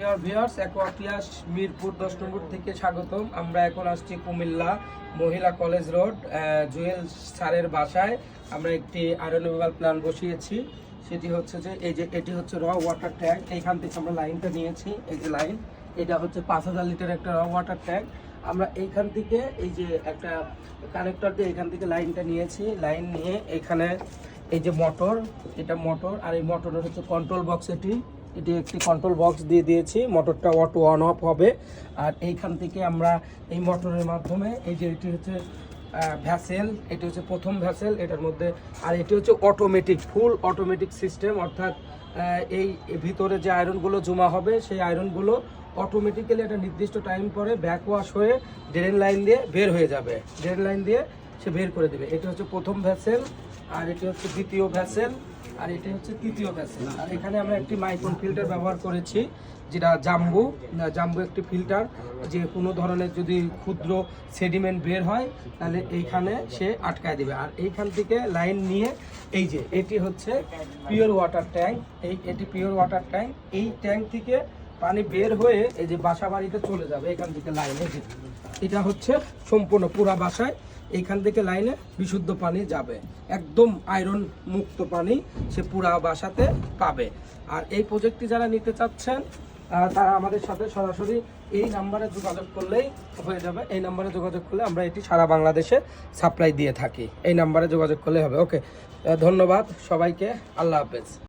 Viewers অ্যাকোয়াটিয়াস Mirpur 10 নম্বর থেকে স্বাগতম। আমরা এখন আসছি কুমিল্লা মহিলা কলেজ রোড জুয়েল স্যারের বাসায়। আমরা একটি আয়রন প্ল্যান বসিয়েছি। সেটি হচ্ছে যে এটি হচ্ছে র ওয়াটার ট্যাঙ্ক। এইখান থেকে আমরা লাইনটা নিয়েছি, এই যে লাইন, এটা হচ্ছে 5000 লিটার একটা র ওয়াটার ট্যাঙ্ক। আমরা এইখান থেকে এই যে একটা কানেক্টর দিয়ে এখান থেকে লাইনটা নিয়েছি। লাইন নিয়ে এখানে এই যে মোটর, এটা মোটর, আর এই মোটরের হচ্ছে কন্ট্রোল বক্স। এটি একটি কন্ট্রোল বক্স দিয়ে দিয়েছি, মোটরটা অটো অন অফ হবে। আর এইখান থেকে আমরা এই মোটরের মাধ্যমে এই যে এটি হচ্ছে ভ্যাসেল, এটি হচ্ছে প্রথম ভ্যাসেল এটার মধ্যে। আর এটি হচ্ছে অটোমেটিক, ফুল অটোমেটিক সিস্টেম, অর্থাৎ এই ভিতরে যে আয়রনগুলো জমা হবে সেই আয়রনগুলো অটোমেটিক্যালি একটা নির্দিষ্ট টাইম পরে ব্যাক ওয়াশ হয়ে ড্রেন লাইন দিয়ে বের হয়ে যাবে। ড্রেন লাইন দিয়ে সে বের করে দেবে। এটি হচ্ছে প্রথম ভ্যাসেল, আর এটি হচ্ছে দ্বিতীয় ভ্যাসেল, আর এটি হচ্ছে তৃতীয় ভ্যাসেল। আর এখানে আমরা একটি মাইক্রন ফিল্টার ব্যবহার করেছি, যেটা জাম্বু একটি ফিল্টার। যে কোনো ধরনের যদি ক্ষুদ্র সেডিমেন্ট বের হয় তাহলে এইখানে সে আটকায় দিবে। আর এইখান থেকে লাইন নিয়ে এই যে এটি হচ্ছে পিওর ওয়াটার ট্যাঙ্ক। এটি পিওর ওয়াটার ট্যাঙ্ক। এই ট্যাঙ্ক থেকে পানি বের হয়ে এই যে বাসা বাড়িতে চলে যাবে। এখান থেকে লাইনে এটা হচ্ছে সম্পূর্ণ পুরা বাসায় এইখান থেকে লাইনে বিশুদ্ধ পানি যাবে, একদম আয়রন মুক্ত পানি সে পুরা বাসাতে পাবে। আর এই প্রজেক্টটি যারা নিতে চাচ্ছেন তারা আমাদের সাথে সরাসরি এই নাম্বারে যোগাযোগ করলেই হয়ে যাবে। এই নাম্বারে যোগাযোগ করলে আমরা এটি সারা বাংলাদেশে সাপ্লাই দিয়ে থাকি। এই নাম্বারে যোগাযোগ করলে হবে। ওকে, ধন্যবাদ সবাইকে, আল্লাহ হাফেজ।